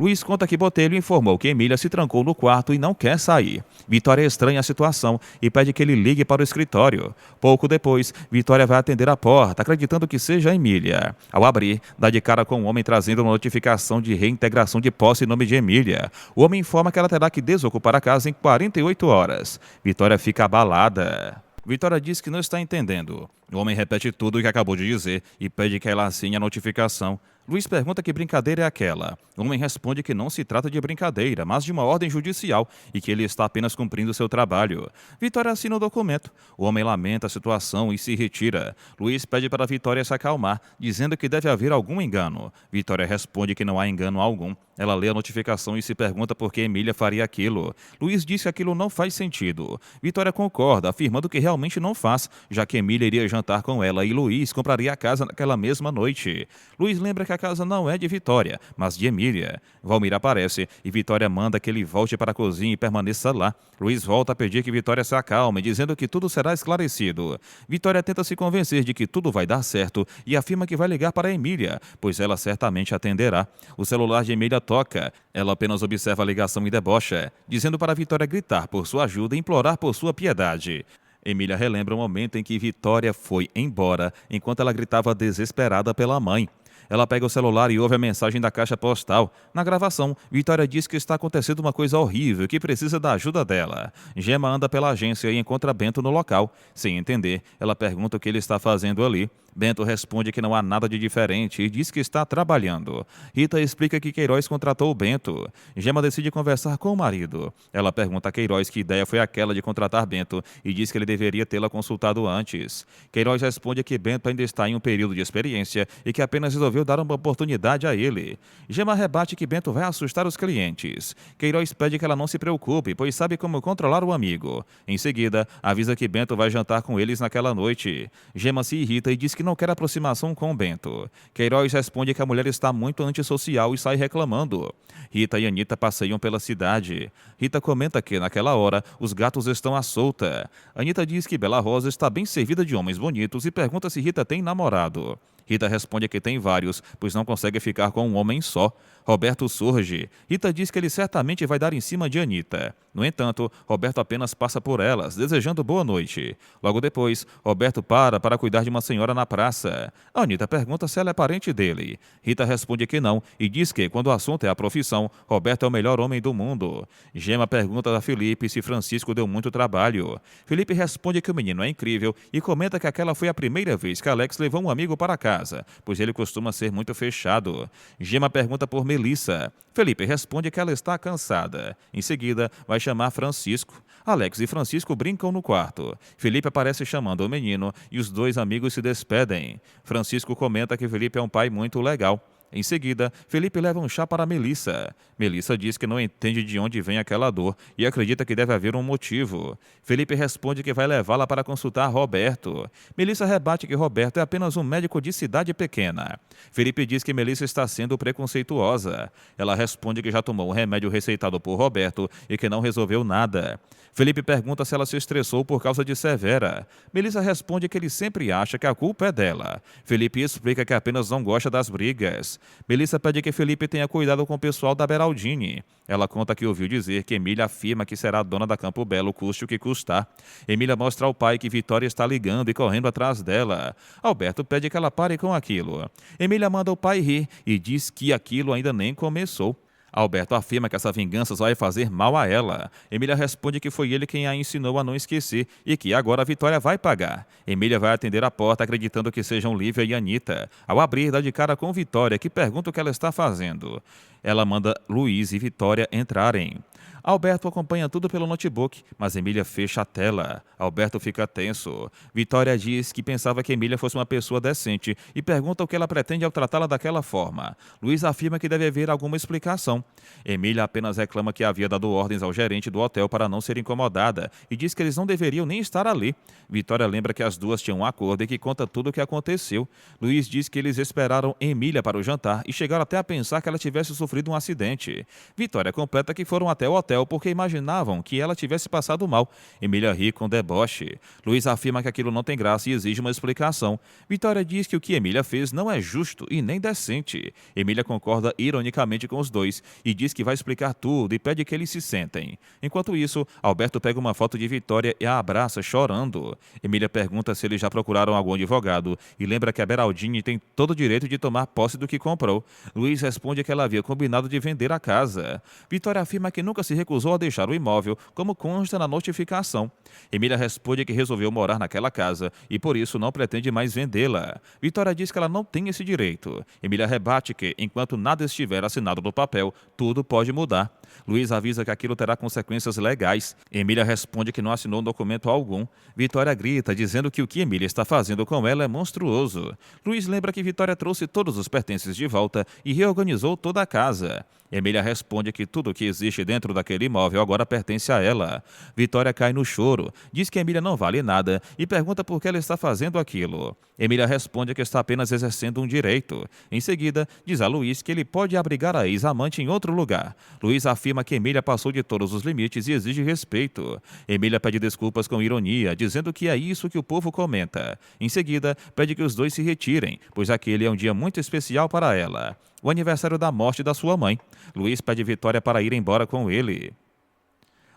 Luiz conta que Botelho informou que Emília se trancou no quarto e não quer sair. Vitória estranha a situação e pede que ele ligue para o escritório. Pouco depois, Vitória vai atender a porta, acreditando que seja Emília. Ao abrir, dá de cara com um homem trazendo uma notificação de reintegração de posse em nome de Emília. O homem informa que ela terá que desocupar a casa em 48 horas. Vitória fica abalada. Vitória diz que não está entendendo. O homem repete tudo o que acabou de dizer e pede que ela assine a notificação. Luiz pergunta que brincadeira é aquela. O homem responde que não se trata de brincadeira, mas de uma ordem judicial e que ele está apenas cumprindo seu trabalho. Vitória assina o documento. O homem lamenta a situação e se retira. Luiz pede para Vitória se acalmar, dizendo que deve haver algum engano. Vitória responde que não há engano algum. Ela lê a notificação e se pergunta por que Emília faria aquilo. Luiz diz que aquilo não faz sentido. Vitória concorda, afirmando que realmente não faz, já que Emília iria jantar com ela e Luiz compraria a casa naquela mesma noite. Luiz lembra que a casa não é de Vitória, mas de Emília. Valmir aparece e Vitória manda que ele volte para a cozinha e permaneça lá. Luiz volta a pedir que Vitória se acalme, dizendo que tudo será esclarecido. Vitória tenta se convencer de que tudo vai dar certo e afirma que vai ligar para Emília, pois ela certamente atenderá. O celular de Emília toca. Ela apenas observa a ligação e debocha, dizendo para Vitória gritar por sua ajuda e implorar por sua piedade. Emília relembra o momento em que Vitória foi embora, enquanto ela gritava desesperada pela mãe. Ela pega o celular e ouve a mensagem da caixa postal. Na gravação, Vitória diz que está acontecendo uma coisa horrível e que precisa da ajuda dela. Gema anda pela agência e encontra Bento no local. Sem entender, ela pergunta o que ele está fazendo ali. Bento responde que não há nada de diferente e diz que está trabalhando. Rita explica que Queiroz contratou o Bento. Gema decide conversar com o marido. Ela pergunta a Queiroz que ideia foi aquela de contratar Bento e diz que ele deveria tê-la consultado antes. Queiroz responde que Bento ainda está em um período de experiência e que apenas resolveu dar uma oportunidade a ele. Gema rebate que Bento vai assustar os clientes. Queiroz pede que ela não se preocupe, pois sabe como controlar o amigo. Em seguida, avisa que Bento vai jantar com eles naquela noite. Gema se irrita e diz que não quer aproximação com Bento. Queiroz responde que a mulher está muito antissocial e sai reclamando. Rita e Anita passeiam pela cidade. Rita comenta que, naquela hora, os gatos estão à solta. Anita diz que Bela Rosa está bem servida de homens bonitos e pergunta se Rita tem namorado. Rita responde que tem vários, pois não consegue ficar com um homem só. Roberto surge. Rita diz que ele certamente vai dar em cima de Anita. No entanto, Roberto apenas passa por elas, desejando boa noite. Logo depois, Roberto para cuidar de uma senhora na praça. Anita pergunta se ela é parente dele. Rita responde que não e diz que, quando o assunto é a profissão, Roberto é o melhor homem do mundo. Gema pergunta a Felipe se Francisco deu muito trabalho. Felipe responde que o menino é incrível e comenta que aquela foi a primeira vez que Alex levou um amigo para casa, pois ele costuma ser muito fechado. Gema pergunta por Melissa. Felipe responde que ela está cansada. Em seguida, vai chamar Francisco. Alex e Francisco brincam no quarto. Felipe aparece chamando o menino e os dois amigos se despedem. Francisco comenta que Felipe é um pai muito legal. Em seguida, Felipe leva um chá para Melissa. Melissa diz que não entende de onde vem aquela dor e acredita que deve haver um motivo. Felipe responde que vai levá-la para consultar Roberto. Melissa rebate que Roberto é apenas um médico de cidade pequena. Felipe diz que Melissa está sendo preconceituosa. Ela responde que já tomou o remédio receitado por Roberto e que não resolveu nada. Felipe pergunta se ela se estressou por causa de Severa. Melissa responde que ele sempre acha que a culpa é dela. Felipe explica que apenas não gosta das brigas. Melissa pede que Felipe tenha cuidado com o pessoal da Beraldini. Ela conta que ouviu dizer que Emília afirma que será dona da Campo Belo, custe o que custar. Emília mostra ao pai que Vitória está ligando e correndo atrás dela. Alberto pede que ela pare com aquilo. Emília manda o pai rir e diz que aquilo ainda nem começou. Alberto afirma que essa vingança só vai fazer mal a ela. Emília responde que foi ele quem a ensinou a não esquecer e que agora a Vitória vai pagar. Emília vai atender a porta acreditando que sejam Lívia e Anita. Ao abrir, dá de cara com Vitória, que pergunta o que ela está fazendo. Ela manda Luiz e Vitória entrarem. Alberto acompanha tudo pelo notebook, mas Emília fecha a tela. Alberto fica tenso. Vitória diz que pensava que Emília fosse uma pessoa decente e pergunta o que ela pretende ao tratá-la daquela forma. Luiz afirma que deve haver alguma explicação. Emília apenas reclama que havia dado ordens ao gerente do hotel para não ser incomodada e diz que eles não deveriam nem estar ali. Vitória lembra que as duas tinham um acordo e que conta tudo o que aconteceu. Luiz diz que eles esperaram Emília para o jantar e chegaram até a pensar que ela tivesse sofrido um acidente. Vitória completa que foram até o hotel hotel porque imaginavam que ela tivesse passado mal. Emília ri com deboche. Luiz afirma que aquilo não tem graça e exige uma explicação. Vitória diz que o que Emília fez não é justo e nem decente. Emília concorda ironicamente com os dois e diz que vai explicar tudo e pede que eles se sentem. Enquanto isso, Alberto pega uma foto de Vitória e a abraça chorando. Emília pergunta se eles já procuraram algum advogado e lembra que a Beraldini tem todo o direito de tomar posse do que comprou. Luiz responde que ela havia combinado de vender a casa. Vitória afirma que nunca se recusou a deixar o imóvel, como consta na notificação. Emília responde que resolveu morar naquela casa e por isso não pretende mais vendê-la. Vitória diz que ela não tem esse direito. Emília rebate que, enquanto nada estiver assinado no papel, tudo pode mudar. Luiz avisa que aquilo terá consequências legais. Emília responde que não assinou documento algum. Vitória grita, dizendo que o que Emília está fazendo com ela é monstruoso. Luiz lembra que Vitória trouxe todos os pertences de volta e reorganizou toda a casa. Emília responde que tudo o que existe dentro daquele imóvel agora pertence a ela. Vitória cai no choro, diz que Emília não vale nada e pergunta por que ela está fazendo aquilo. Emília responde que está apenas exercendo um direito. Em seguida, diz a Luiz que ele pode abrigar a ex-amante em outro lugar. Luiz afirma que Emília passou de todos os limites e exige respeito. Emília pede desculpas com ironia, dizendo que é isso que o povo comenta. Em seguida, pede que os dois se retirem, pois aquele é um dia muito especial para ela. O aniversário da morte da sua mãe. Luiz pede Vitória para ir embora com ele.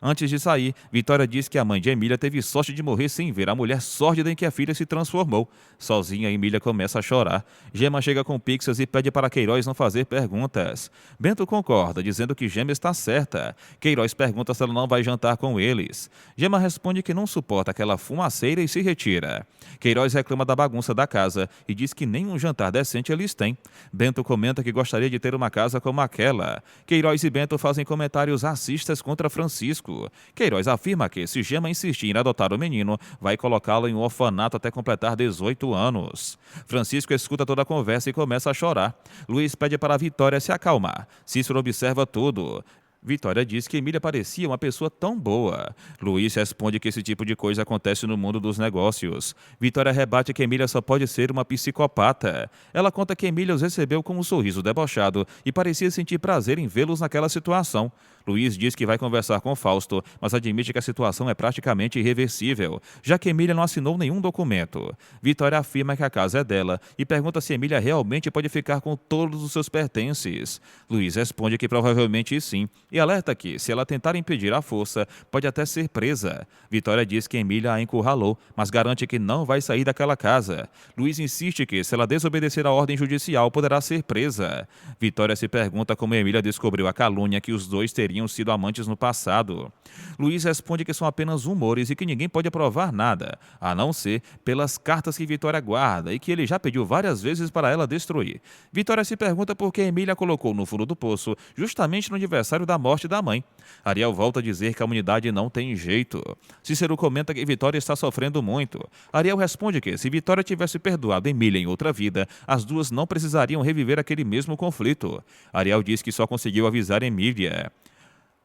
Antes de sair, Vitória diz que a mãe de Emília teve sorte de morrer sem ver a mulher sórdida em que a filha se transformou. Sozinha, Emília começa a chorar. Gema chega com Pixas e pede para Queiroz não fazer perguntas. Bento concorda, dizendo que Gema está certa. Queiroz pergunta se ela não vai jantar com eles. Gema responde que não suporta aquela fumaceira e se retira. Queiroz reclama da bagunça da casa e diz que nenhum jantar decente eles têm. Bento comenta que gostaria de ter uma casa como aquela. Queiroz e Bento fazem comentários racistas contra Francisco. Queiroz afirma que, se Gema insistir em adotar o menino, vai colocá-lo em um orfanato até completar 18 anos. Francisco escuta toda a conversa e começa a chorar. Luiz pede para Vitória se acalmar. Cícero observa tudo. Vitória diz que Emília parecia uma pessoa tão boa. Luiz responde que esse tipo de coisa acontece no mundo dos negócios. Vitória rebate que Emília só pode ser uma psicopata. Ela conta que Emília os recebeu com um sorriso debochado e parecia sentir prazer em vê-los naquela situação. Luiz diz que vai conversar com Fausto, mas admite que a situação é praticamente irreversível, já que Emília não assinou nenhum documento. Vitória afirma que a casa é dela e pergunta se Emília realmente pode ficar com todos os seus pertences. Luiz responde que provavelmente sim, e alerta que, se ela tentar impedir à força, pode até ser presa. Vitória diz que Emília a encurralou, mas garante que não vai sair daquela casa. Luiz insiste que, se ela desobedecer a ordem judicial, poderá ser presa. Vitória se pergunta como Emília descobriu a calúnia que os dois teriam sido amantes no passado. Luiz responde que são apenas rumores e que ninguém pode provar nada, a não ser pelas cartas que Vitória guarda e que ele já pediu várias vezes para ela destruir. Vitória se pergunta por que Emília colocou no fundo do poço justamente no aniversário da morte da mãe. Ariel volta a dizer que a humanidade não tem jeito. Cícero comenta que Vitória está sofrendo muito. Ariel responde que, se Vitória tivesse perdoado Emília em outra vida, as duas não precisariam reviver aquele mesmo conflito. Ariel diz que só conseguiu avisar Emília.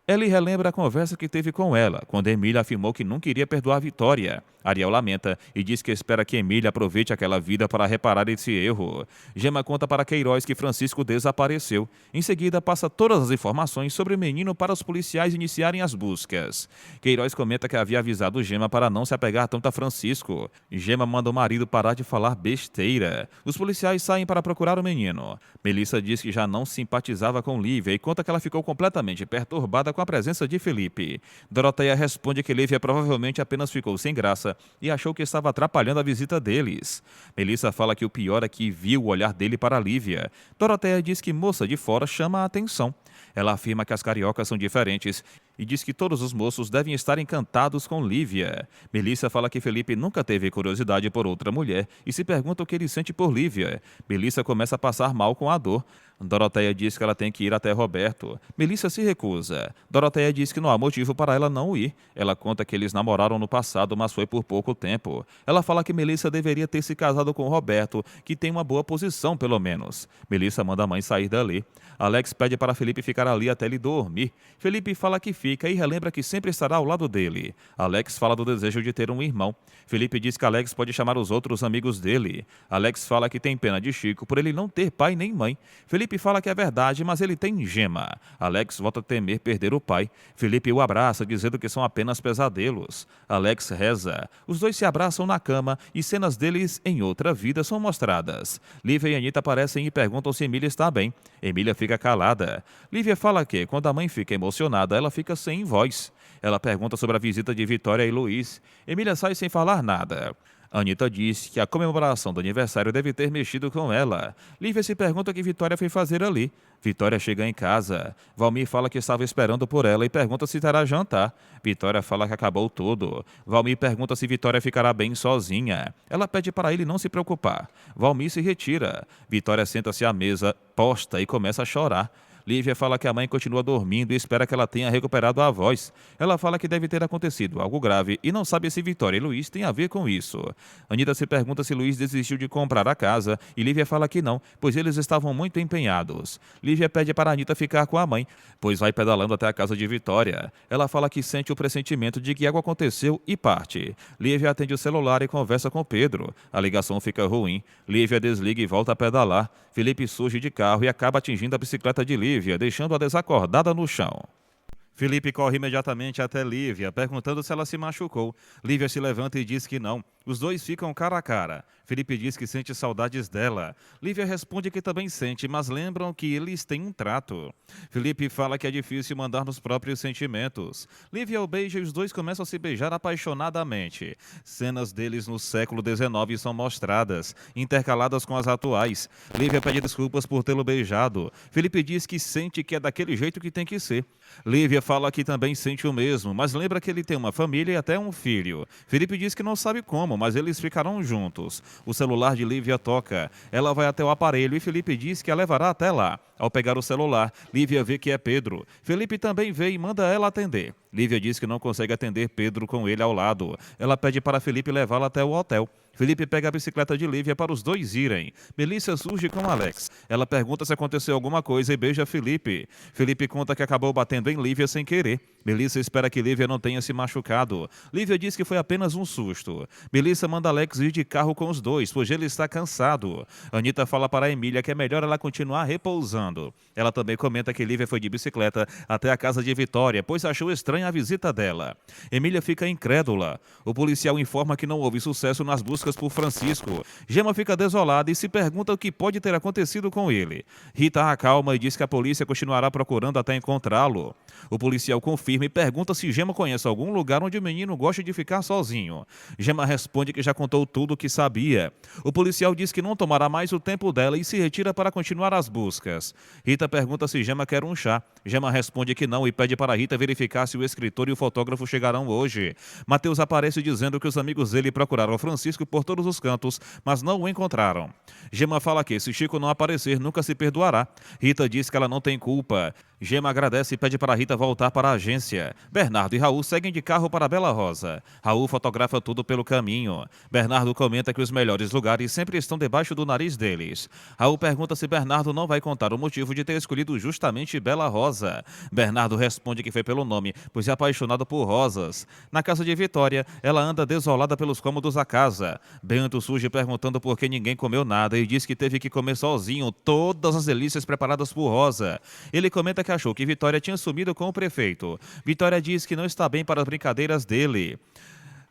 Ele relembra a conversa que teve com ela, quando Emília afirmou que não queria perdoar Vitória. Ariel lamenta e diz que espera que Emília aproveite aquela vida para reparar esse erro. Gema conta para Queiroz que Francisco desapareceu. Em seguida, passa todas as informações sobre o menino para os policiais iniciarem as buscas. Queiroz comenta que havia avisado Gema para não se apegar tanto a Francisco. Gema manda o marido parar de falar besteira. Os policiais saem para procurar o menino. Melissa diz que já não simpatizava com Lívia e conta que ela ficou completamente perturbada com a presença de Felipe. Doroteia responde que Lívia provavelmente apenas ficou sem graça e achou que estava atrapalhando a visita deles. Melissa fala que o pior é que viu o olhar dele para Lívia. Doroteia diz que moça de fora chama a atenção. Ela afirma que as cariocas são diferentes e diz que todos os moços devem estar encantados com Lívia. Melissa fala que Felipe nunca teve curiosidade por outra mulher e se pergunta o que ele sente por Lívia. Melissa começa a passar mal com a dor. Doroteia diz que ela tem que ir até Roberto. Melissa se recusa. Doroteia diz que não há motivo para ela não ir. Ela conta que eles namoraram no passado, mas foi por pouco tempo. Ela fala que Melissa deveria ter se casado com Roberto, que tem uma boa posição pelo menos. Melissa manda a mãe sair dali. Alex pede para Felipe ficar ali até ele dormir. Felipe fala que fica identifica e relembra que sempre estará ao lado dele. Alex fala do desejo de ter um irmão. Felipe diz que Alex pode chamar os outros amigos dele. Alex fala que tem pena de Chico por ele não ter pai nem mãe. Felipe fala que é verdade, mas ele tem Gema. Alex volta a temer perder o pai. Felipe o abraça, dizendo que são apenas pesadelos. Alex reza. Os dois se abraçam na cama e cenas deles em outra vida são mostradas. Lívia e Anita aparecem e perguntam se Emília está bem. Emília fica calada. Lívia fala que, quando a mãe fica emocionada, ela fica sem voz. Ela pergunta sobre a visita de Vitória e Luiz. Emília sai sem falar nada. Anita diz que a comemoração do aniversário deve ter mexido com ela. Lívia se pergunta o que Vitória foi fazer ali. Vitória chega em casa. Valmir fala que estava esperando por ela e pergunta se terá jantar. Vitória fala que acabou tudo. Valmir pergunta se Vitória ficará bem sozinha. Ela pede para ele não se preocupar. Valmir se retira. Vitória senta-se à mesa, posta e começa a chorar. Lívia fala que a mãe continua dormindo e espera que ela tenha recuperado a voz. Ela fala que deve ter acontecido algo grave e não sabe se Vitória e Luiz têm a ver com isso. Anita se pergunta se Luiz desistiu de comprar a casa e Lívia fala que não, pois eles estavam muito empenhados. Lívia pede para Anita ficar com a mãe, pois vai pedalando até a casa de Vitória. Ela fala que sente o pressentimento de que algo aconteceu e parte. Lívia atende o celular e conversa com Pedro. A ligação fica ruim. Lívia desliga e volta a pedalar. Felipe surge de carro e acaba atingindo a bicicleta de Lívia, deixando-a desacordada no chão. Felipe corre imediatamente até Lívia, perguntando se ela se machucou. Lívia se levanta e diz que não. Os dois ficam cara a cara. Felipe diz que sente saudades dela. Lívia responde que também sente, mas lembram que eles têm um trato. Felipe fala que é difícil mandar nos próprios sentimentos. Lívia o beija e os dois começam a se beijar apaixonadamente. Cenas deles no século XIX são mostradas, intercaladas com as atuais. Lívia pede desculpas por tê-lo beijado. Felipe diz que sente que é daquele jeito que tem que ser. Lívia fala que também sente o mesmo, mas lembra que ele tem uma família e até um filho. Felipe diz que não sabe como, mas eles ficarão juntos. O celular de Lívia toca. Ela vai até o aparelho e Felipe diz que a levará até lá. Ao pegar o celular, Lívia vê que é Pedro. Felipe também vê e manda ela atender. Lívia diz que não consegue atender Pedro com ele ao lado. Ela pede para Felipe levá-la até o hotel. Felipe pega a bicicleta de Lívia para os dois irem. Melissa surge com Alex. Ela pergunta se aconteceu alguma coisa e beija Felipe. Felipe conta que acabou batendo em Lívia sem querer. Melissa espera que Lívia não tenha se machucado. Lívia diz que foi apenas um susto. Melissa manda Alex ir de carro com os dois, pois ele está cansado. Anita fala para a Emília que é melhor ela continuar repousando. Ela também comenta que Lívia foi de bicicleta até a casa de Vitória, pois achou estranha a visita dela. Emília fica incrédula. O policial informa que não houve sucesso nas buscas por Francisco. Gema fica desolada e se pergunta o que pode ter acontecido com ele. Rita a acalma e diz que a polícia continuará procurando até encontrá-lo. O policial confirma e pergunta se Gema conhece algum lugar onde o menino gosta de ficar sozinho. Gema responde que já contou tudo o que sabia. O policial diz que não tomará mais o tempo dela e se retira para continuar as buscas. Rita pergunta se Gema quer um chá. Gema responde que não e pede para Rita verificar se o escritor e o fotógrafo chegarão hoje. Mateus aparece dizendo que os amigos dele procuraram Francisco por todos os cantos, mas não o encontraram. Gema fala que se Chico não aparecer, nunca se perdoará. Rita diz que ela não tem culpa. Gema agradece e pede para Rita voltar para a agência. Bernardo e Raul seguem de carro para Bela Rosa. Raul fotografa tudo pelo caminho. Bernardo comenta que os melhores lugares sempre estão debaixo do nariz deles. Raul pergunta se Bernardo não vai contar o motivo de ter escolhido justamente Bela Rosa. Bernardo responde que foi pelo nome, pois é apaixonado por rosas. Na casa de Vitória, ela anda desolada pelos cômodos da casa. Bento surge perguntando por que ninguém comeu nada e diz que teve que comer sozinho todas as delícias preparadas por Rosa. Ele comenta que achou que Vitória tinha sumido com o prefeito. Vitória diz que não está bem para as brincadeiras dele.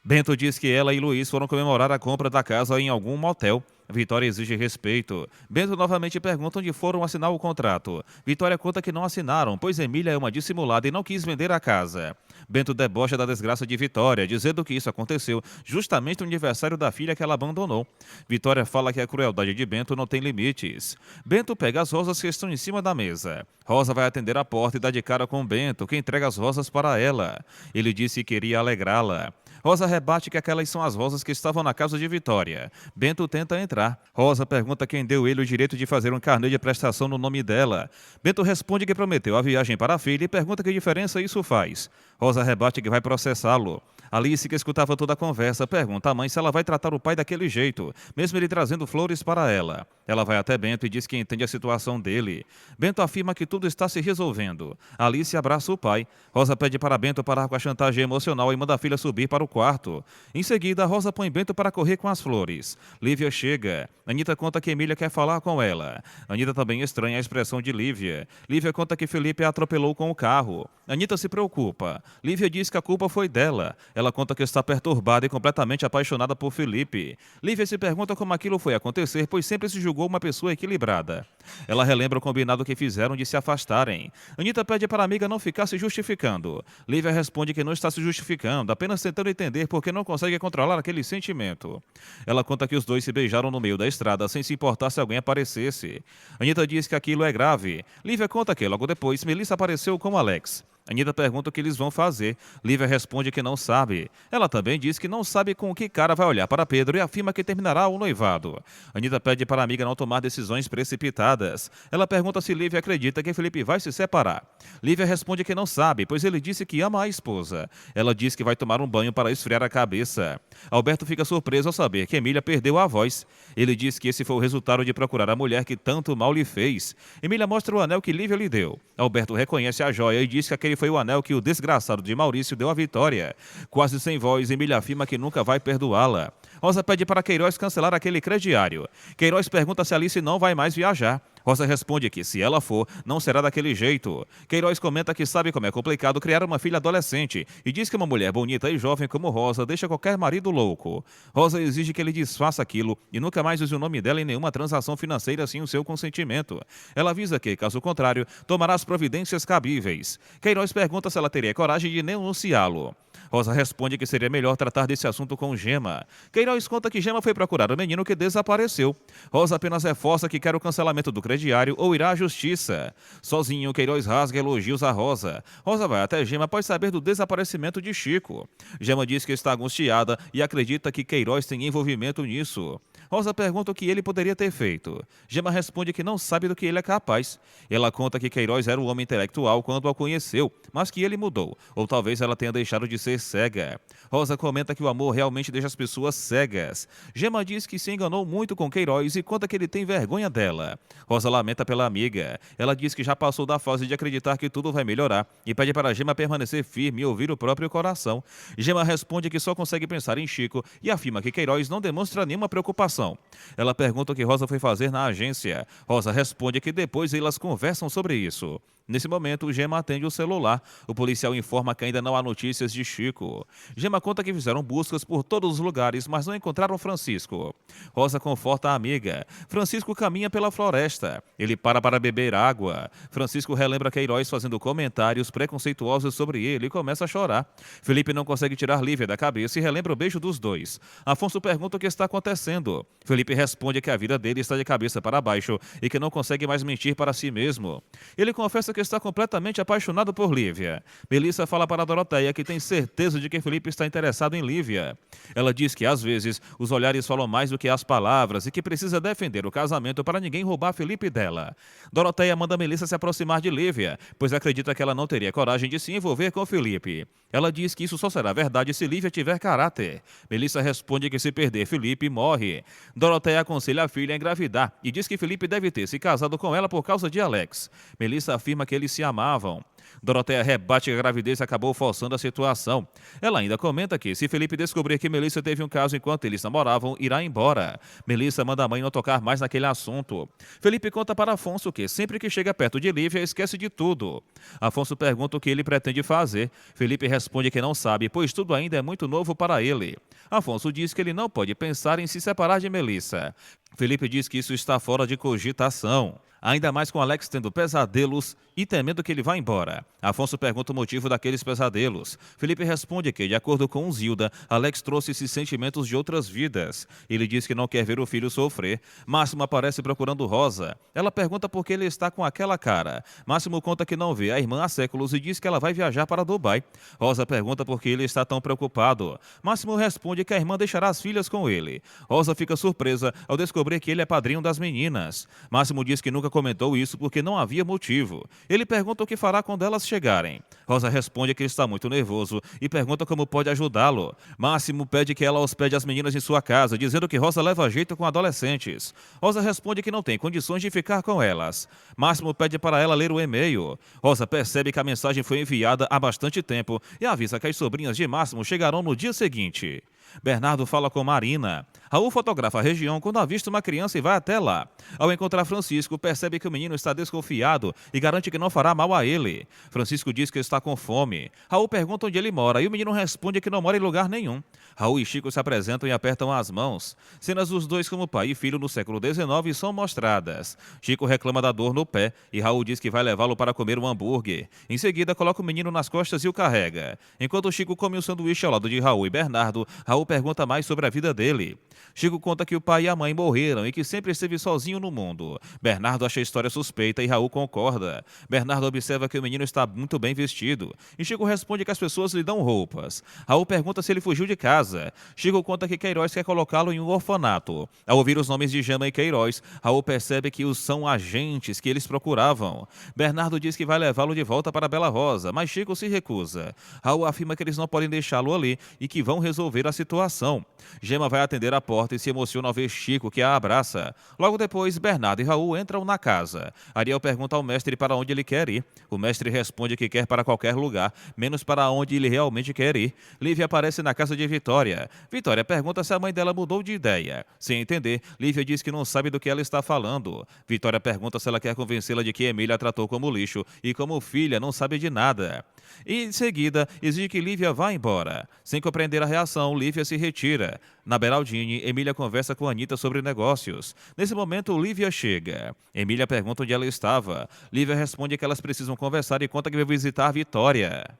Bento diz que ela e Luiz foram comemorar a compra da casa em algum motel. Vitória exige respeito. Bento novamente pergunta onde foram assinar o contrato. Vitória conta que não assinaram, pois Emília é uma dissimulada e não quis vender a casa. Bento debocha da desgraça de Vitória, dizendo que isso aconteceu justamente no aniversário da filha que ela abandonou. Vitória fala que a crueldade de Bento não tem limites. Bento pega as rosas que estão em cima da mesa. Rosa vai atender a porta e dá de cara com Bento, que entrega as rosas para ela. Ele disse que queria alegrá-la. Rosa rebate que aquelas são as rosas que estavam na casa de Vitória. Bento tenta entrar. Rosa pergunta quem deu ele o direito de fazer um carnê de prestação no nome dela. Bento responde que prometeu a viagem para a filha e pergunta que diferença isso faz. Rosa rebate que vai processá-lo. Alice, que escutava toda a conversa, pergunta à mãe se ela vai tratar o pai daquele jeito, mesmo ele trazendo flores para ela. Ela vai até Bento e diz que entende a situação dele. Bento afirma que tudo está se resolvendo. Alice abraça o pai. Rosa pede para Bento parar com a chantagem emocional e manda a filha subir para o quarto. Em seguida, Rosa põe Bento para correr com as flores. Lívia chega. Anita conta que Emília quer falar com ela. Anita também estranha a expressão de Lívia. Lívia conta que Felipe a atropelou com o carro. Anita se preocupa. Lívia diz que a culpa foi dela. Ela conta que está perturbada e completamente apaixonada por Felipe. Lívia se pergunta como aquilo foi acontecer, pois sempre se julgou uma pessoa equilibrada. Ela relembra o combinado que fizeram de se afastarem. Anita pede para a amiga não ficar se justificando. Lívia responde que não está se justificando, apenas tentando entender por que não consegue controlar aquele sentimento. Ela conta que os dois se beijaram no meio da estrada sem se importar se alguém aparecesse. Anita diz que aquilo é grave. Lívia conta que, logo depois, Melissa apareceu com Alex. Anita pergunta o que eles vão fazer. Lívia responde que não sabe. Ela também diz que não sabe com que cara vai olhar para Pedro e afirma que terminará o noivado. Anita pede para a amiga não tomar decisões precipitadas. Ela pergunta se Lívia acredita que Felipe vai se separar. Lívia responde que não sabe, pois ele disse que ama a esposa. Ela diz que vai tomar um banho para esfriar a cabeça. Alberto fica surpreso ao saber que Emília perdeu a voz. Ele diz que esse foi o resultado de procurar a mulher que tanto mal lhe fez. Emília mostra o anel que Lívia lhe deu. Alberto reconhece a joia e diz que aquele foi o anel que o desgraçado de Maurício deu à Vitória. Quase sem voz, Emília afirma que nunca vai perdoá-la. Rosa pede para Queiroz cancelar aquele crediário. Queiroz pergunta se Alice não vai mais viajar. Rosa responde que, se ela for, não será daquele jeito. Queiroz comenta que sabe como é complicado criar uma filha adolescente e diz que uma mulher bonita e jovem como Rosa deixa qualquer marido louco. Rosa exige que ele desfaça aquilo e nunca mais use o nome dela em nenhuma transação financeira sem o seu consentimento. Ela avisa que, caso contrário, tomará as providências cabíveis. Queiroz pergunta se ela teria coragem de denunciá-lo. Rosa responde que seria melhor tratar desse assunto com Gema. Queiroz conta que Gema foi procurar o menino que desapareceu. Rosa apenas reforça que quer o cancelamento do crediário ou irá à justiça. Sozinho, Queiroz rasga elogios a Rosa. Rosa vai até Gema após saber do desaparecimento de Chico. Gema diz que está angustiada e acredita que Queiroz tem envolvimento nisso. Rosa pergunta o que ele poderia ter feito. Gema responde que não sabe do que ele é capaz. Ela conta que Queiroz era um homem intelectual quando a conheceu, mas que ele mudou, ou talvez ela tenha deixado de ser cega. Rosa comenta que o amor realmente deixa as pessoas cegas. Gema diz que se enganou muito com Queiroz e conta que ele tem vergonha dela. Rosa lamenta pela amiga. Ela diz que já passou da fase de acreditar que tudo vai melhorar e pede para Gema permanecer firme e ouvir o próprio coração. Gema responde que só consegue pensar em Chico e afirma que Queiroz não demonstra nenhuma preocupação. Ela pergunta o que Rosa foi fazer na agência. Rosa responde que depois elas conversam sobre isso. Nesse momento, Gema atende o celular. O policial informa que ainda não há notícias de Chico. Gema conta que fizeram buscas por todos os lugares, mas não encontraram Francisco. Rosa conforta a amiga. Francisco caminha pela floresta. Ele para beber água. Francisco relembra Queiroz fazendo comentários preconceituosos sobre ele e começa a chorar. Felipe não consegue tirar Lívia da cabeça e relembra o beijo dos dois. Afonso pergunta o que está acontecendo. Felipe responde que a vida dele está de cabeça para baixo e que não consegue mais mentir para si mesmo. Ele confessa que está completamente apaixonado por Lívia. Melissa fala para Doroteia que tem certeza de que Felipe está interessado em Lívia. Ela diz que, às vezes, os olhares falam mais do que as palavras e que precisa defender o casamento para ninguém roubar Felipe dela. Doroteia manda Melissa se aproximar de Lívia, pois acredita que ela não teria coragem de se envolver com Felipe. Ela diz que isso só será verdade se Lívia tiver caráter. Melissa responde que se perder Felipe, morre. Doroteia aconselha a filha a engravidar e diz que Felipe deve ter se casado com ela por causa de Alex. Melissa afirma que eles se amavam. Doroteia rebate que a gravidez acabou forçando a situação. Ela ainda comenta que, se Felipe descobrir que Melissa teve um caso enquanto eles namoravam, irá embora. Melissa manda a mãe não tocar mais naquele assunto. Felipe conta para Afonso que, sempre que chega perto de Lívia, esquece de tudo. Afonso pergunta o que ele pretende fazer. Felipe responde que não sabe, pois tudo ainda é muito novo para ele. Afonso diz que ele não pode pensar em se separar de Melissa. Felipe diz que isso está fora de cogitação. Ainda mais com Alex tendo pesadelos e temendo que ele vá embora. Afonso pergunta o motivo daqueles pesadelos. Felipe responde que, de acordo com Zilda, Alex trouxe esses sentimentos de outras vidas. Ele diz que não quer ver o filho sofrer. Máximo aparece procurando Rosa. Ela pergunta por que ele está com aquela cara. Máximo conta que não vê a irmã há séculos e diz que ela vai viajar para Dubai. Rosa pergunta por que ele está tão preocupado. Máximo responde que a irmã deixará as filhas com ele. Rosa fica surpresa ao descobrir que ele é padrinho das meninas. Máximo diz que nunca nunca comentou isso porque não havia motivo. Ele pergunta o que fará quando elas chegarem. Rosa responde que está muito nervoso e pergunta como pode ajudá-lo. Máximo pede que ela hospede as meninas em sua casa, dizendo que Rosa leva jeito com adolescentes. Rosa responde que não tem condições de ficar com elas. Máximo pede para ela ler o e-mail. Rosa percebe que a mensagem foi enviada há bastante tempo e avisa que as sobrinhas de Máximo chegarão no dia seguinte. Bernardo fala com Marina. Raul fotografa a região quando avista uma criança e vai até lá. Ao encontrar Francisco, percebe que o menino está desconfiado e garante que não fará mal a ele. Francisco diz que está com fome. Raul pergunta onde ele mora e o menino responde que não mora em lugar nenhum. Raul e Chico se apresentam e apertam as mãos. Cenas dos dois como pai e filho no século XIX são mostradas. Chico reclama da dor no pé e Raul diz que vai levá-lo para comer um hambúrguer. Em seguida, coloca o menino nas costas e o carrega. Enquanto Chico come o sanduíche ao lado de Raul e Bernardo, Raul pergunta mais sobre a vida dele. Chico conta que o pai e a mãe morreram e que sempre esteve sozinho no mundo. Bernardo acha a história suspeita e Raul concorda. Bernardo observa que o menino está muito bem vestido e Chico responde que as pessoas lhe dão roupas. Raul pergunta se ele fugiu de casa. Chico conta que Queiroz quer colocá-lo em um orfanato. Ao ouvir os nomes de Gema e Queiroz, Raul percebe que os são agentes que eles procuravam. Bernardo diz que vai levá-lo de volta para Bela Rosa, mas Chico se recusa. Raul afirma que eles não podem deixá-lo ali e que vão resolver a situação. Gema vai atender a porta e se emociona ao ver Chico, que a abraça. Logo depois, Bernardo e Raul entram na casa. Ariel pergunta ao mestre para onde ele quer ir. O mestre responde que quer para qualquer lugar, menos para onde ele realmente quer ir. Lívia aparece na casa de Vitória. Vitória pergunta se a mãe dela mudou de ideia. Sem entender, Lívia diz que não sabe do que ela está falando. Vitória pergunta se ela quer convencê-la de que Emília a tratou como lixo e como filha não sabe de nada. E, em seguida, exige que Lívia vá embora. Sem compreender a reação, Lívia se retira. Na Beraldine, Emília conversa com Anita sobre negócios. Nesse momento, Lívia chega. Emília pergunta onde ela estava. Lívia responde que elas precisam conversar e conta que vai visitar Vitória.